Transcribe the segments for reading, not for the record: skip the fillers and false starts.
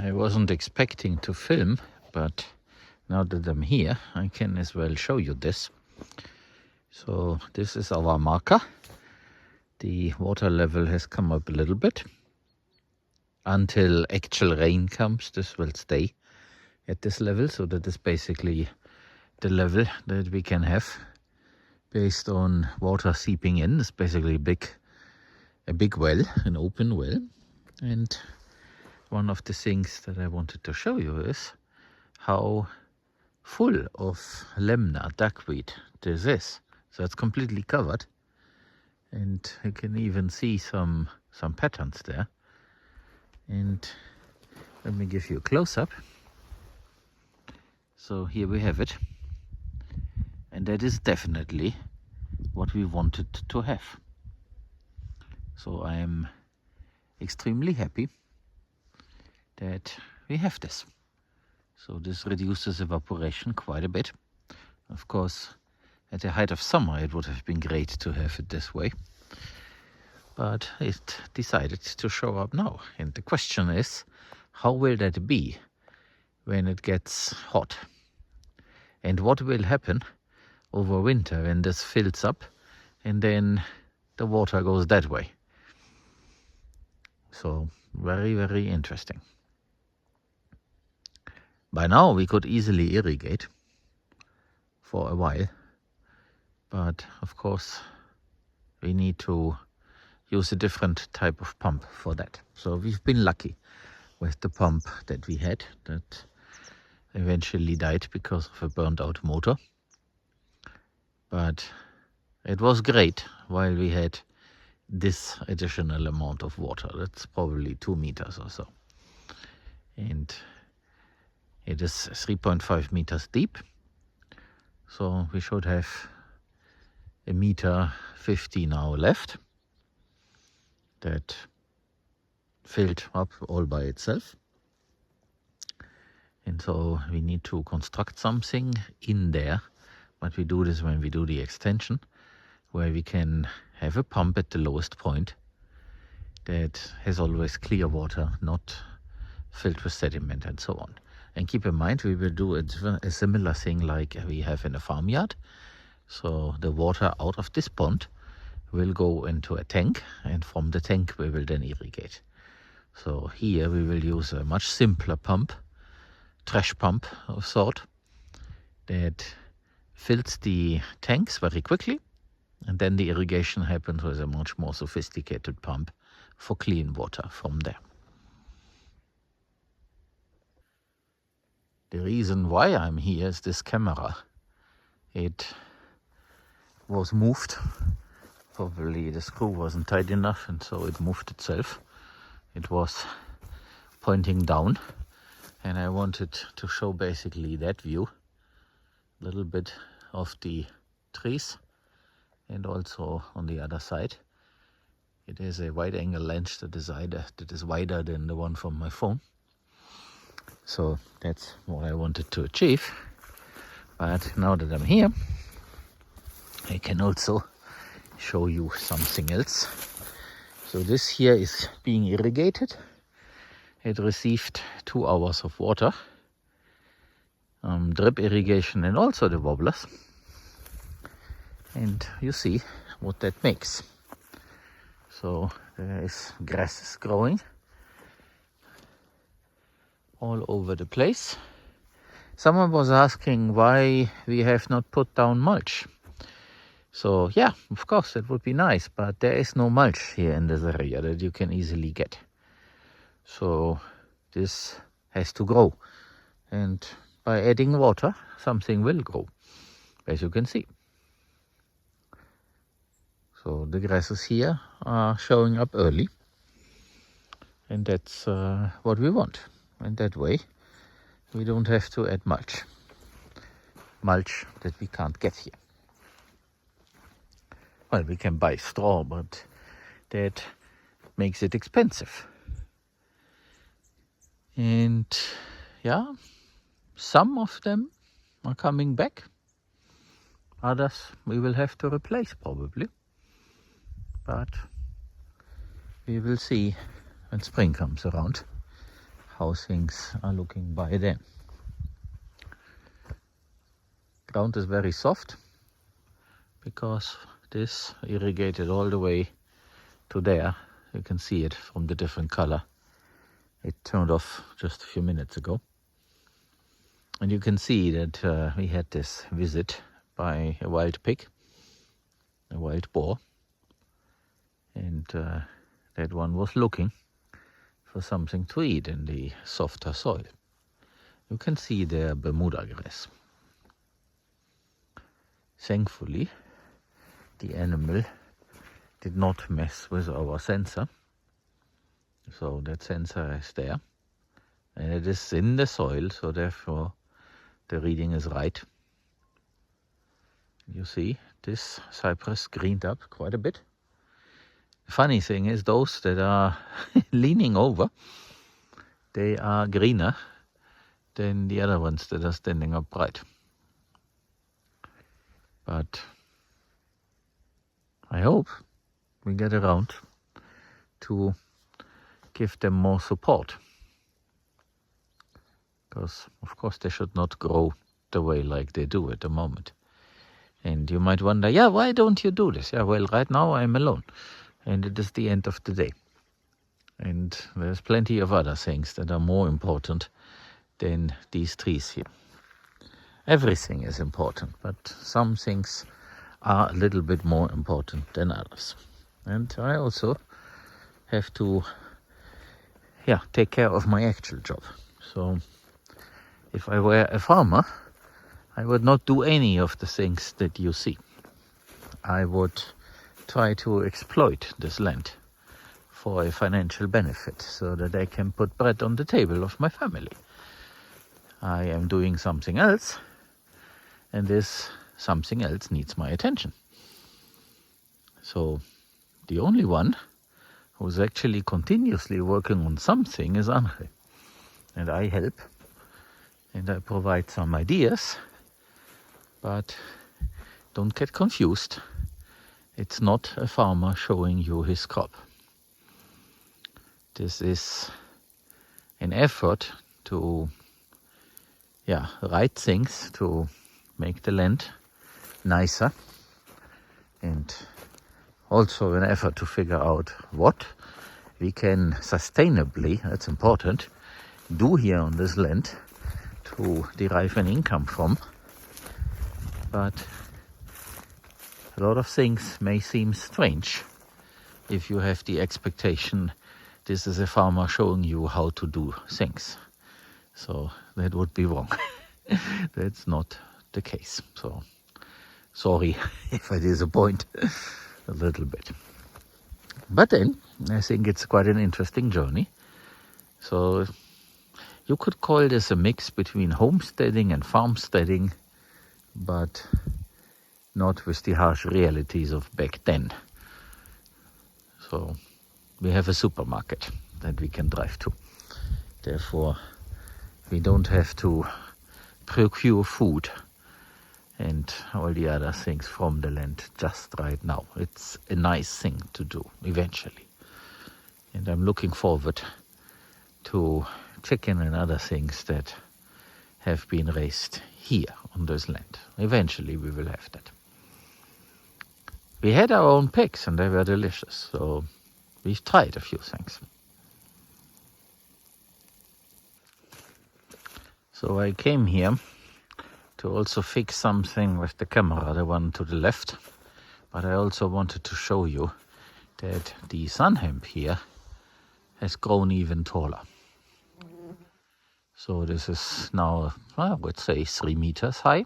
I wasn't expecting to film, but now that I'm here, I can as well show you this. So this is our marker. The water level has come up a little bit. Until actual rain comes, this will stay at this level. So that is basically the level that we can have based on water seeping in. It's basically a big well, an open well. And one of the things that I wanted to show you is how full of lemna, duckweed, this is. So it's completely covered, and you can even see some patterns there. And let me give you a close-up. So here we have it, and that is definitely what we wanted to have. So I am extremely happy that we have this. So this reduces evaporation quite a bit. Of course, at the height of summer it would have been great to have it this way, but it decided to show up now. And the question is, how will that be when it gets hot? And what will happen over winter when this fills up and then the water goes that way? So very, very interesting. By now we could easily irrigate for a while, but of course we need to use a different type of pump for that. So we've been lucky with the pump that we had that eventually died because of a burned out motor. But it was great while we had this additional amount of water. That's probably 2 meters or so. And it is 3.5 meters deep. So we should have 1.50 meters now left. That filled up all by itself. And so we need to construct something in there, but we do this when we do the extension, where we can have a pump at the lowest point that has always clear water, not filled with sediment and so on. And keep in mind, we will do a similar thing like we have in a farmyard. So the water out of this pond will go into a tank, and from the tank we will then irrigate. So here we will use a much simpler pump, trash pump of sort, that fills the tanks very quickly, and then the irrigation happens with a much more sophisticated pump for clean water from there. The reason why I'm here is this camera. It was moved. Probably the screw wasn't tight enough, and so it moved itself. It was pointing down, and I wanted to show basically that view, a little bit of the trees, and also on the other side. It is a wide angle lens that is wider than the one from my phone. So that's what I wanted to achieve. But now that I'm here, I can also show you something else. So this here is being irrigated. It received 2 hours of water, drip irrigation, and also the wobblers. And you see what that makes. So there is grasses growing all over the place. Someone was asking why we have not put down mulch. So yeah, of course it would be nice, but there is no mulch here in this area that you can easily get. So this has to grow, and by adding water something will grow, as you can see. So the grasses here are showing up early, and that's what we want. And that way we don't have to add mulch that we can't get here. Well, we can buy straw, but that makes it expensive. And yeah, some of them are coming back. Others we will have to replace probably. But we will see when spring comes around how things are looking by then. Ground is very soft because this irrigated all the way to there. You can see it from the different color. It turned off just a few minutes ago. And you can see that we had this visit by a wild pig, a wild boar. And that one was looking for something to eat in the softer soil. You can see the Bermuda grass. Thankfully, the animal did not mess with our sensor. So that sensor is there. And it is in the soil, so therefore the reading is right. You see, this cypress greened up quite a bit. The funny thing is those that are leaning over, they are greener than the other ones that are standing upright. But I hope we get around to give them more support. Because of course they should not grow the way like they do at the moment. And you might wonder, yeah, why don't you do this? Yeah, well, right now I'm alone. And it is the end of the day. And there's plenty of other things that are more important than these trees here. Everything is important, but some things are a little bit more important than others. And I also have to take care of my actual job. So if I were a farmer, I would not do any of the things that you see. I would try to exploit this land for a financial benefit so that I can put bread on the table of my family. I am doing something else, and this something else needs my attention. So the only one who's actually continuously working on something is Angel. And I help, and I provide some ideas, but don't get confused. It's not a farmer showing you his crop. This is an effort to write things, to make the land nicer, and also an effort to figure out what we can sustainably, that's important, do here on this land to derive an income from. But a lot of things may seem strange if you have the expectation this is a farmer showing you how to do things. So that would be wrong. That's not the case. So sorry if I disappoint a little bit. But then I think it's quite an interesting journey. So you could call this a mix between homesteading and farmsteading, but not with the harsh realities of back then. So we have a supermarket that we can drive to. Therefore, we don't have to procure food and all the other things from the land just right now. It's a nice thing to do eventually. And I'm looking forward to chicken and other things that have been raised here on this land. Eventually we will have that. We had our own pigs and they were delicious, so we've tried a few things. So I came here to also fix something with the camera, the one to the left, but I also wanted to show you that the sun hemp here has grown even taller. So this is now, I would say, 3 meters high.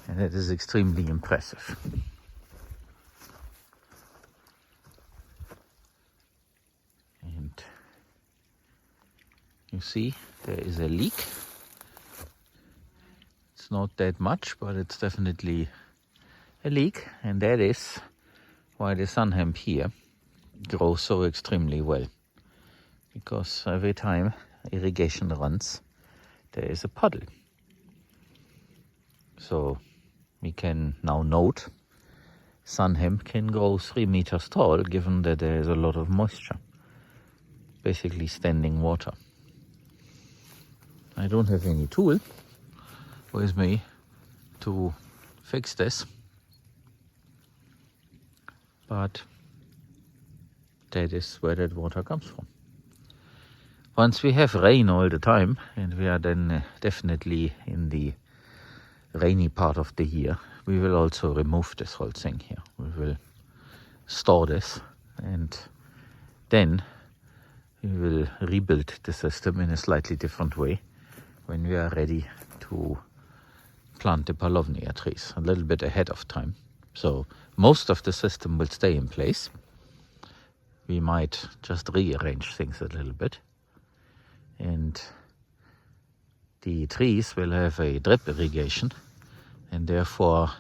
And that is extremely impressive. And you see, there is a leak. It's not that much, but it's definitely a leak. And that is why the sun hemp here grows so extremely well. Because every time irrigation runs, there is a puddle. So we can now note sun hemp can grow 3 meters tall, given that there is a lot of moisture. basically standing water. I don't have any tool with me to fix this, but that is where that water comes from. Once we have rain all the time, and we are then definitely in the rainy part of the year, we will also remove this whole thing here. We will store this, and then we will rebuild the system in a slightly different way when we are ready to plant the palovnia trees a little bit ahead of time. So most of the system will stay in place. We might just rearrange things a little bit, and the trees will have a drip irrigation, and therefore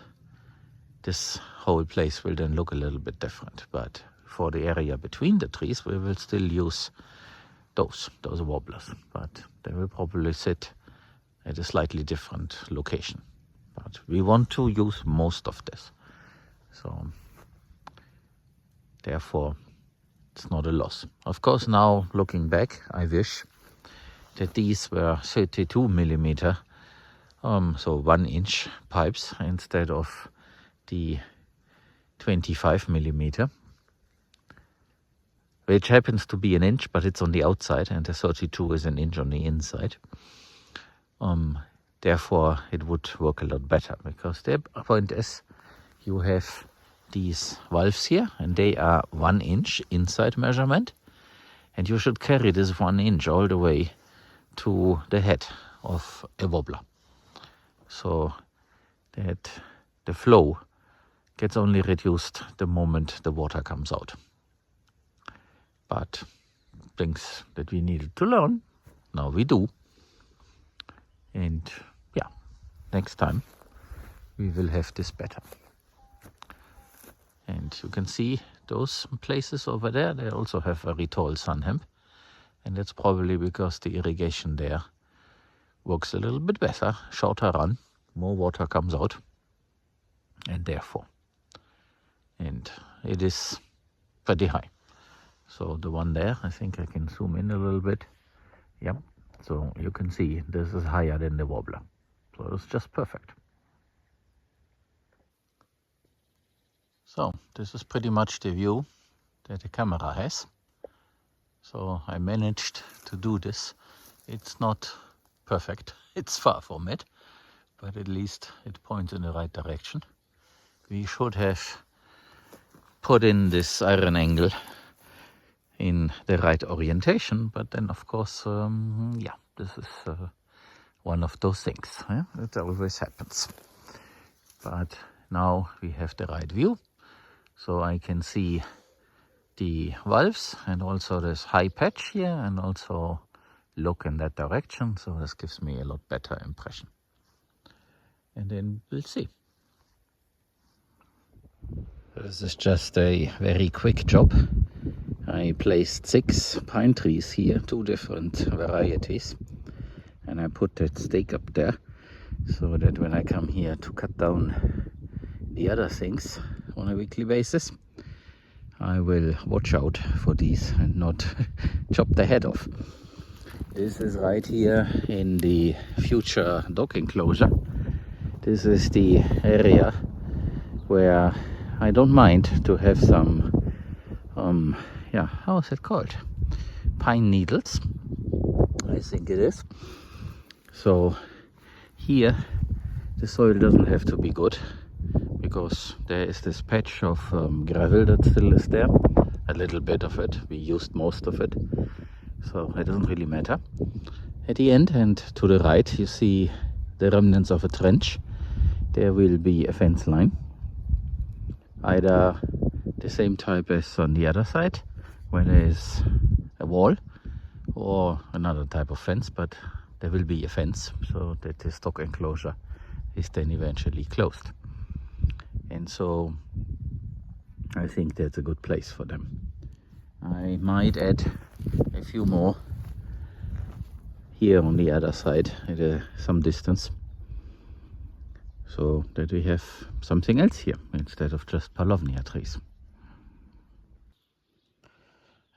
this whole place will then look a little bit different. But for the area between the trees, we will still use those wobblers, but they will probably sit at a slightly different location. But we want to use most of this, so therefore it's not a loss. Of course, now looking back, I wish that these were 32 millimeter, so 1 inch pipes instead of the 25 millimeter, which happens to be 1 inch, but it's on the outside, and the 32 is 1 inch on the inside. Therefore, it would work a lot better, because the point is, you have these valves here, and they are 1 inch inside measurement, and you should carry this 1 inch all the way to the head of a wobbler, so that the flow gets only reduced the moment the water comes out. But things that we needed to learn, now we do. And yeah, next time we will have this better. And you can see those places over there, they also have very tall sun hemp. And that's probably because the irrigation there works a little bit better, shorter run, more water comes out, and therefore. And it is pretty high. So the one there, I think I can zoom in a little bit. Yep. So you can see this is higher than the wobbler. So it's just perfect. So this is pretty much the view that the camera has. So I managed to do this. It's not perfect, it's far from it, but at least it points in the right direction. We should have put in this iron angle in the right orientation, but then of course, yeah, this is one of those things. Yeah? It always happens. But now we have the right view, so I can see the valves and also this high patch here, and also look in that direction, so this gives me a lot better impression. And then we'll see. This is just a very quick job. I placed 6 pine trees here, 2 different varieties, and I put that stake up there so that when I come here to cut down the other things on a weekly basis, I will watch out for these and not chop the head off. This is right here in the future dog enclosure. This is the area where I don't mind to have some, yeah, how is it called? Pine needles, I think it is. So here the soil doesn't have to be good, because there is this patch of gravel that still is there, a little bit of it. We used most of it, so it doesn't really matter. At the end and to the right, you see the remnants of a trench. There will be a fence line, either the same type as on the other side, where there is a wall, or another type of fence, but there will be a fence, so that the stock enclosure is then eventually closed. And so I think that's a good place for them. I might add a few more here on the other side at some distance, so that we have something else here instead of just palovnia trees.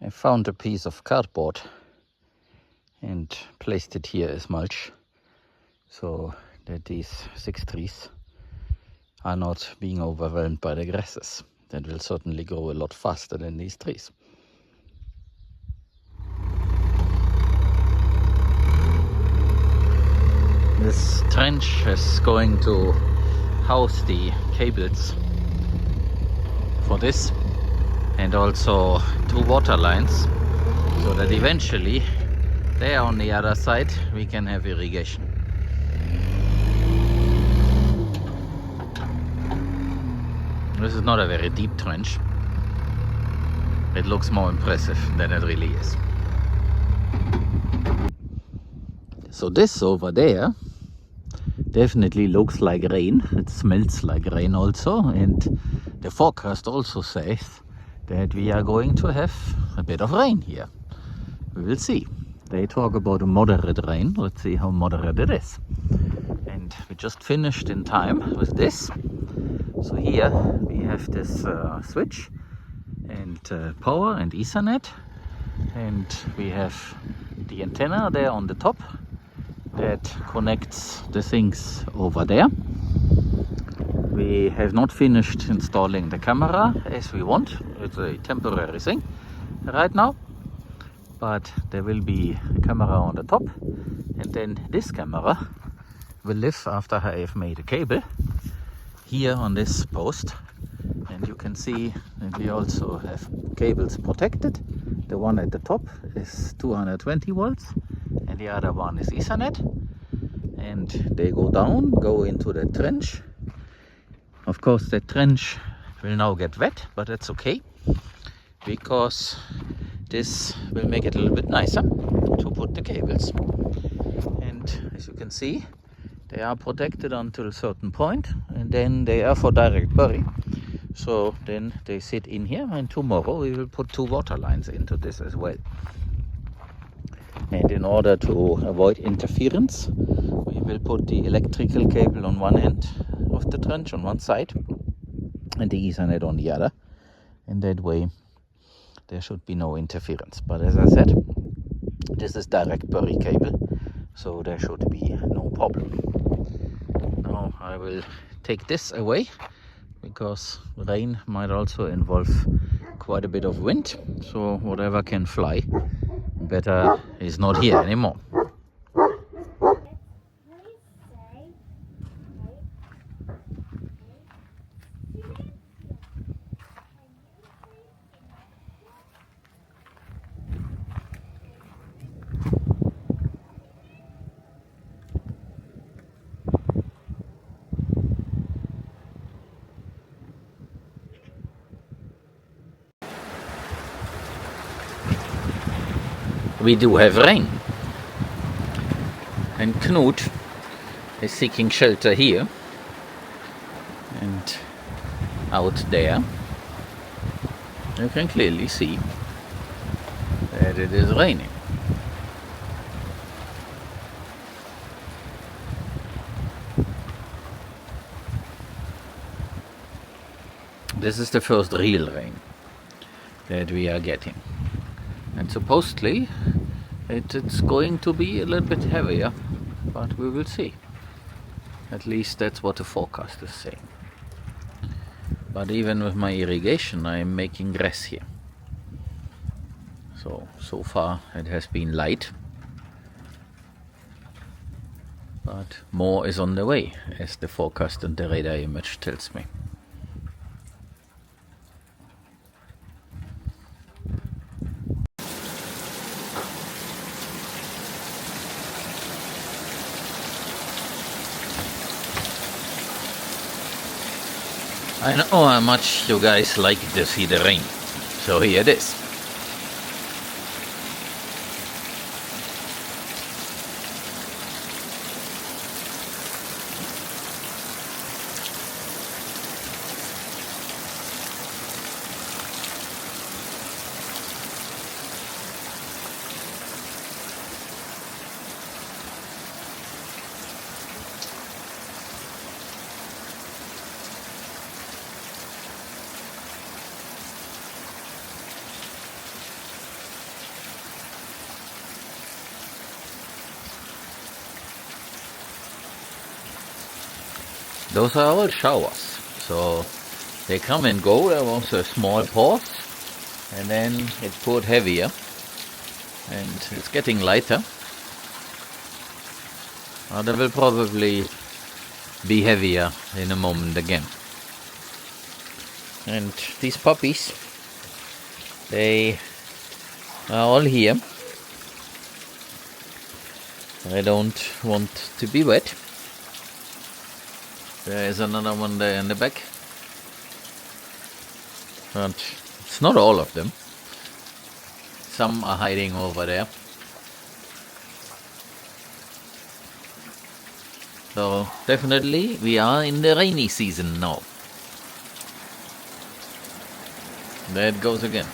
I found a piece of cardboard and placed it here as mulch, so that these 6 trees are not being overwhelmed by the grasses. That will certainly grow a lot faster than these trees. This trench is going to house the cables for this, and also 2 water lines, so that eventually there on the other side we can have irrigation. This is not a very deep trench. It looks more impressive than it really is. So this over there definitely looks like rain. It smells like rain also, and the forecast also says that we are going to have a bit of rain here. We will see. They talk about a moderate rain. Let's see how moderate it is. And we just finished in time with this. So here we have this switch and power and Ethernet, and we have the antenna there on the top that connects the things over there. We have not finished installing the camera as we want. It's a temporary thing right now, but there will be a camera on the top, and then this camera will live after I have made a cable here on this post. And you can see that we also have cables protected. The one at the top is 220 volts and the other one is Ethernet, and they go down, go into the trench. Of course the trench will now get wet, but that's okay, because this will make it a little bit nicer to put the cables. And as you can see, they are protected until a certain point, and then they are for direct bury. So then they sit in here, and tomorrow we will put 2 water lines into this as well. And in order to avoid interference, we will put the electrical cable on one end of the trench on one side and the Ethernet on the other. And that way there should be no interference. But as I said, this is direct bury cable, so there should be no problem. Now I will take this away, because rain might also involve quite a bit of wind, so whatever can fly better is not here anymore. We do have rain, and Knut is seeking shelter here, and out there you can clearly see that it is raining. This is the first real rain that we are getting, and supposedly it's going to be a little bit heavier, but we will see. At least that's what the forecast is saying. But even with my irrigation, I am making grass here. So far it has been light, but more is on the way, as the forecast and the radar image tells me. I know how much you guys like to see the rain, so here it is. Those are all showers, so they come and go. There was a small pause, and then it poured heavier, and it's getting lighter. There will probably be heavier in a moment again. And these puppies, they are all here. I don't want to be wet. There is another one there in the back. But it's not all of them. Some are hiding over there. So definitely we are in the rainy season now. There it goes again.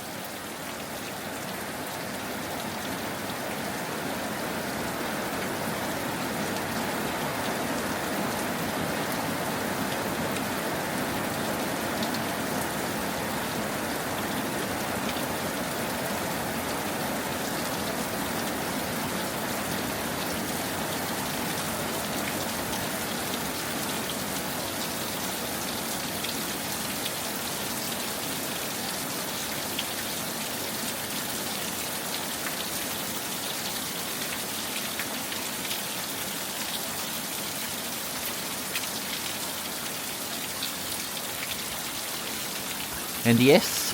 And yes,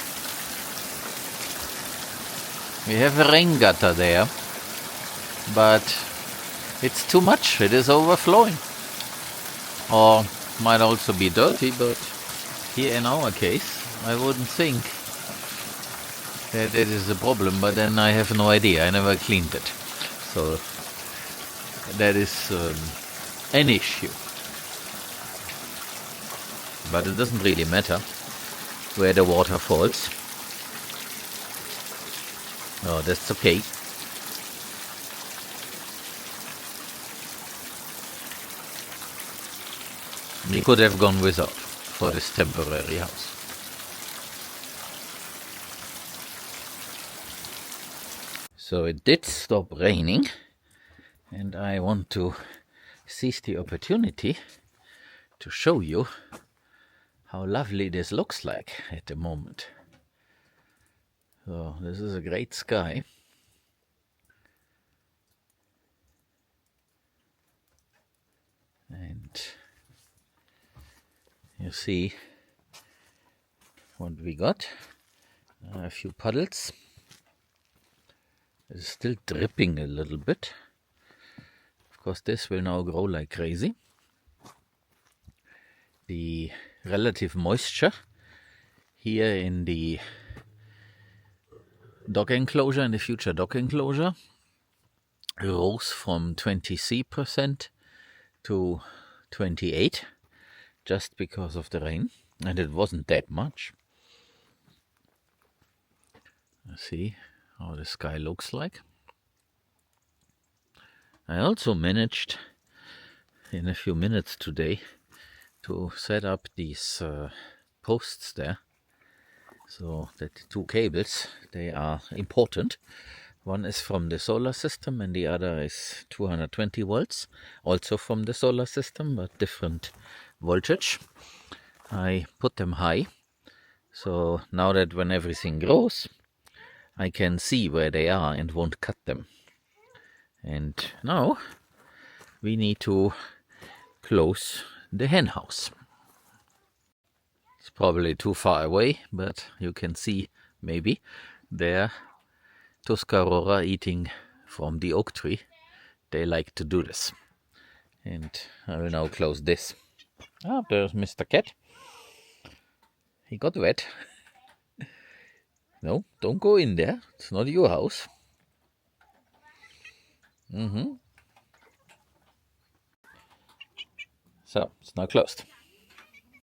we have a rain gutter there, but it's too much. It is overflowing. Or might also be dirty, but here in our case, I wouldn't think that it is a problem, but then I have no idea. I never cleaned it. So that is an issue. But it doesn't really matter where the water falls. Oh, that's okay. We could have gone without for this temporary house. So it did stop raining, and I want to seize the opportunity to show you how lovely this looks like at the moment. So this is a great sky. And you see what we got. A few puddles. It's still dripping a little bit. Of course, this will now grow like crazy. The relative moisture here in the dog enclosure, in the future dog enclosure, rose from 20% to 28% just because of the rain, and it wasn't that much. Let's see how the sky looks like. I also managed in a few minutes today to set up these posts there, so that the two cables, they are important. One is from the solar system and the other is 220 volts, also from the solar system, but different voltage. I put them high, so now that when everything grows, I can see where they are and won't cut them. And now we need to close the hen house. It's probably too far away, but you can see maybe there Tuscarora eating from the oak tree. They like to do this. And I will now close this. Ah, there's Mr. Cat. He got wet. No, don't go in there. It's not your house. So, it's now closed.